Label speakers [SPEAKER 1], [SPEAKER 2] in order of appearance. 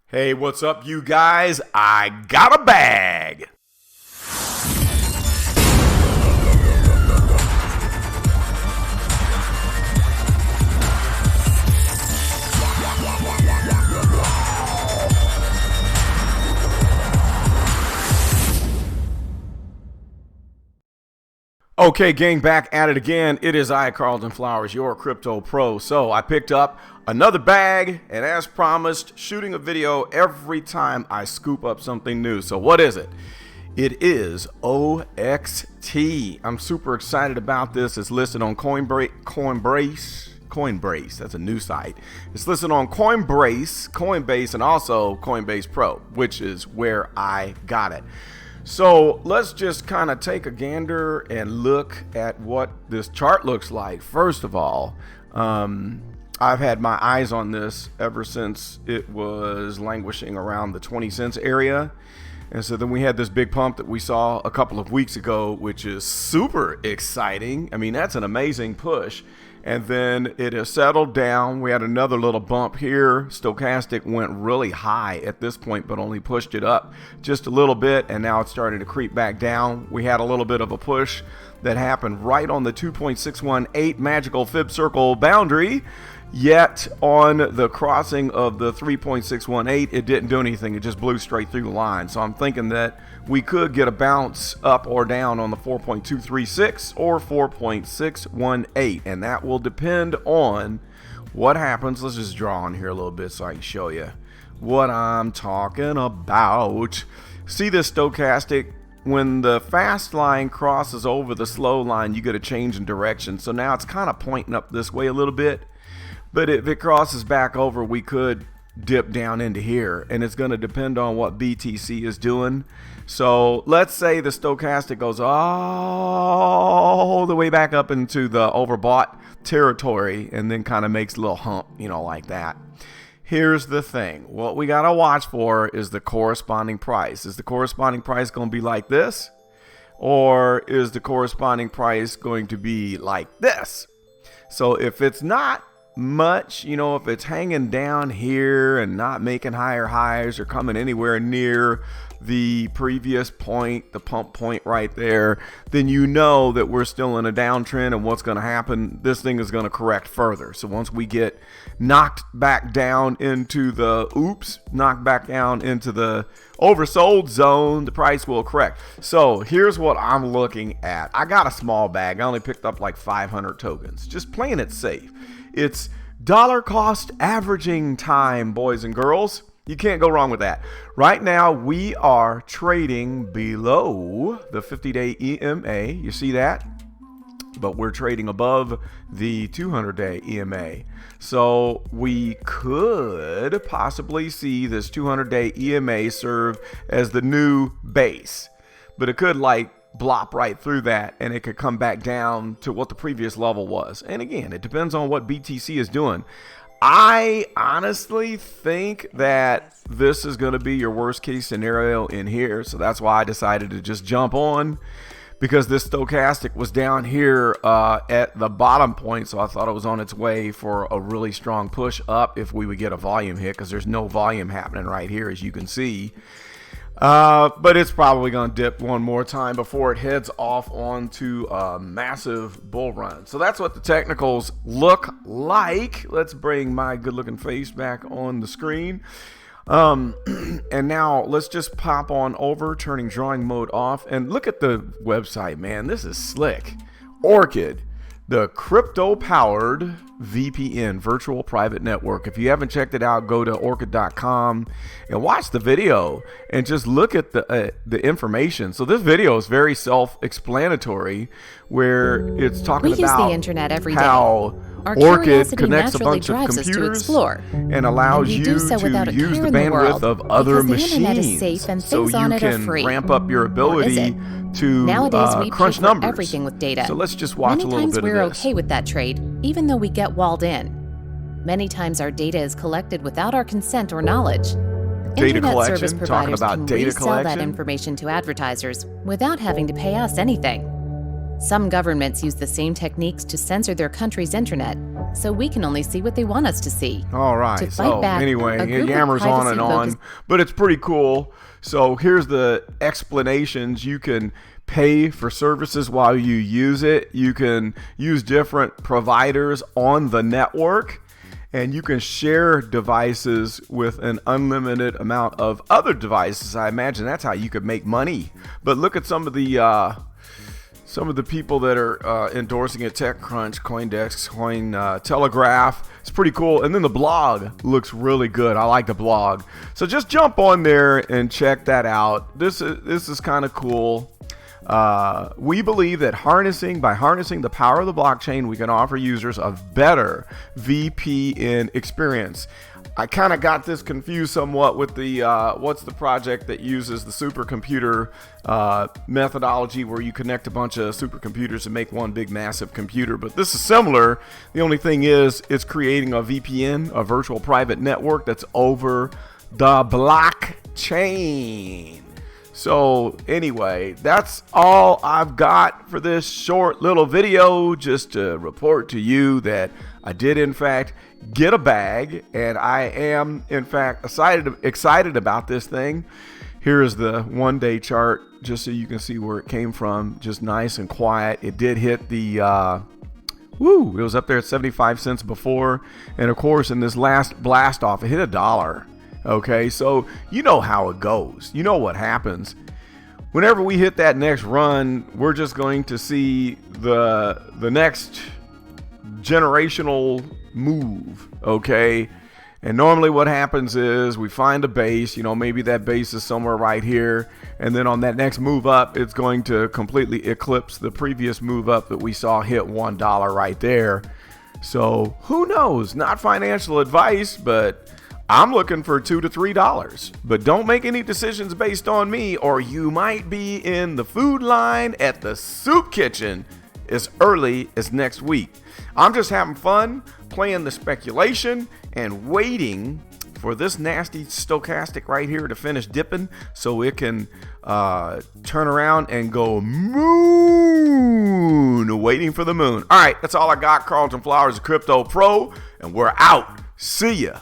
[SPEAKER 1] Hey, what's up, you guys? I got a bag. Okay, gang, back at it again. It is I, Carlton Flowers, your crypto pro. So I picked up another bag, and as promised, shooting a video every time I scoop up something new. So what is it? It is OXT. I'm super excited about this. It's listed on Coinbase. That's a new site. It's listed on Coinbase, and also Coinbase Pro, which is where I got it. So let's just kind of take a gander and look at what this chart looks like. First of all, I've had my eyes on this ever since it was languishing around the 20 cents area. And so then we had this big pump that we saw a couple of weeks ago, which is super exciting. I mean, that's an amazing push. And then it has settled down. We had another little bump here. Stochastic went really high at this point, but only pushed it up just a little bit. And now it's starting to creep back down. We had a little bit of a push that happened right on the 2.618 magical fib circle boundary. Yet on the crossing of the 3.618, it didn't do anything. It just blew straight through the line. So I'm thinking that we could get a bounce up or down on the 4.236 or 4.618. And that will depend on what happens. Let's just draw on here a little bit so I can show you what I'm talking about. See this stochastic? When the fast line crosses over the slow line, you get a change in direction. So now it's kind of pointing up this way a little bit. But if it crosses back over, we could dip down into here, and it's going to depend on what BTC is doing. So let's say the stochastic goes all the way back up into the overbought territory and then kind of makes a little hump, like that. Here's the thing. What we got to watch for is the corresponding price. Is the corresponding price going to be like this? Or is the corresponding price going to be like this? So if it's not much, if it's hanging down here and not making higher highs or coming anywhere near the previous point, the pump point right there, then you know that we're still in a downtrend, and what's going to happen, this thing is going to correct further. So once we get knocked back down into the oversold zone, the price will correct. So here's what I'm looking at. I got a small bag. I only picked up like 500 tokens, just playing it safe. It's dollar cost averaging time, boys and girls. You can't go wrong with that. Right now, we are trading below the 50-day EMA. You see that? But we're trading above the 200-day EMA. So we could possibly see this 200-day EMA serve as the new base. But it could blop right through that, and it could come back down to what the previous level was. And again, it depends on what BTC is doing. I honestly think that this is going to be your worst case scenario in here. So that's why I decided to just jump on, because this stochastic was down here at the bottom point. So I thought it was on its way for a really strong push up if we would get a volume hit, because there's no volume happening right here, as you can see. But it's probably going to dip one more time before it heads off onto a massive bull run. So that's what the technicals look like. Let's bring my good looking face back on the screen. And now let's just pop on over, turning drawing mode off, and look at the website, man. This is slick. Orchid, the crypto powered VPN, virtual private network. If you haven't checked it out, go to orchid.com and watch the video and just look at the information. So this video is very self-explanatory, where it's talking about
[SPEAKER 2] the internet every day.
[SPEAKER 1] how
[SPEAKER 2] Our
[SPEAKER 1] Orchid
[SPEAKER 2] curiosity
[SPEAKER 1] connects a
[SPEAKER 2] naturally
[SPEAKER 1] bunch of
[SPEAKER 2] drives us to
[SPEAKER 1] computers
[SPEAKER 2] explore.
[SPEAKER 1] and allows
[SPEAKER 2] And we
[SPEAKER 1] you
[SPEAKER 2] do so without
[SPEAKER 1] to
[SPEAKER 2] a
[SPEAKER 1] use
[SPEAKER 2] care
[SPEAKER 1] the
[SPEAKER 2] in the
[SPEAKER 1] bandwidth
[SPEAKER 2] world,
[SPEAKER 1] of other
[SPEAKER 2] because the internet is
[SPEAKER 1] machines,
[SPEAKER 2] safe and
[SPEAKER 1] so
[SPEAKER 2] things
[SPEAKER 1] you
[SPEAKER 2] on it are
[SPEAKER 1] can
[SPEAKER 2] free.
[SPEAKER 1] ramp up your
[SPEAKER 2] Or is
[SPEAKER 1] ability
[SPEAKER 2] it?
[SPEAKER 1] to
[SPEAKER 2] Nowadays, we
[SPEAKER 1] crunch
[SPEAKER 2] pay for
[SPEAKER 1] numbers.
[SPEAKER 2] everything with data.
[SPEAKER 1] So let's just watch
[SPEAKER 2] Many
[SPEAKER 1] a little
[SPEAKER 2] times
[SPEAKER 1] bit
[SPEAKER 2] we're
[SPEAKER 1] of this.
[SPEAKER 2] okay with that trade, even though we get walled in. Many times our data is collected without our consent or knowledge.
[SPEAKER 1] Data
[SPEAKER 2] Internet
[SPEAKER 1] collection,
[SPEAKER 2] service
[SPEAKER 1] talking
[SPEAKER 2] providers
[SPEAKER 1] about
[SPEAKER 2] can
[SPEAKER 1] data
[SPEAKER 2] resell that
[SPEAKER 1] collection.
[SPEAKER 2] information to advertisers without having to pay us anything. Some governments use the same techniques to censor their country's internet, so we can only see what they want us to see.
[SPEAKER 1] All right.
[SPEAKER 2] To fight
[SPEAKER 1] So
[SPEAKER 2] back,
[SPEAKER 1] anyway,
[SPEAKER 2] a
[SPEAKER 1] it
[SPEAKER 2] group of
[SPEAKER 1] yammers on and on,
[SPEAKER 2] privacy-focused-
[SPEAKER 1] but it's pretty cool. So here's the explanations. You can pay for services while you use it. You can use different providers on the network, and you can share devices with an unlimited amount of other devices. I imagine that's how you could make money. But look at some of the people that are endorsing it: TechCrunch, CoinDesk, Cointelegraph. It's pretty cool. And then the blog looks really good. I like the blog. So just jump on there and check that out. This is kind of cool. We believe that by harnessing the power of the blockchain, we can offer users a better VPN experience. I kind of got this confused somewhat with the what's the project that uses the supercomputer methodology, where you connect a bunch of supercomputers and make one big massive computer. But this is similar. The only thing is it's creating a VPN, a virtual private network that's over the blockchain. So anyway, that's all I've got for this short little video, just to report to you that I did in fact get a bag, and I am in fact excited about this thing. Here is the 1-day chart, just so you can see where it came from. Just nice and quiet. It did hit the it was up there at 75 cents before, and of course in this last blast off it hit $1. Okay, so you know how it goes. You know what happens. Whenever we hit that next run, we're just going to see the next generational move, okay? And normally what happens is we find a base, maybe that base is somewhere right here, and then on that next move up, it's going to completely eclipse the previous move up that we saw hit $1 right there. So who knows? Not financial advice, but I'm looking for $2 to $3, but don't make any decisions based on me, or you might be in the food line at the soup kitchen as early as next week. I'm just having fun playing the speculation and waiting for this nasty stochastic right here to finish dipping so it can turn around and go moon, waiting for the moon. All right, that's all I got. Carlton Flowers, CryptoPro, and we're out. See ya.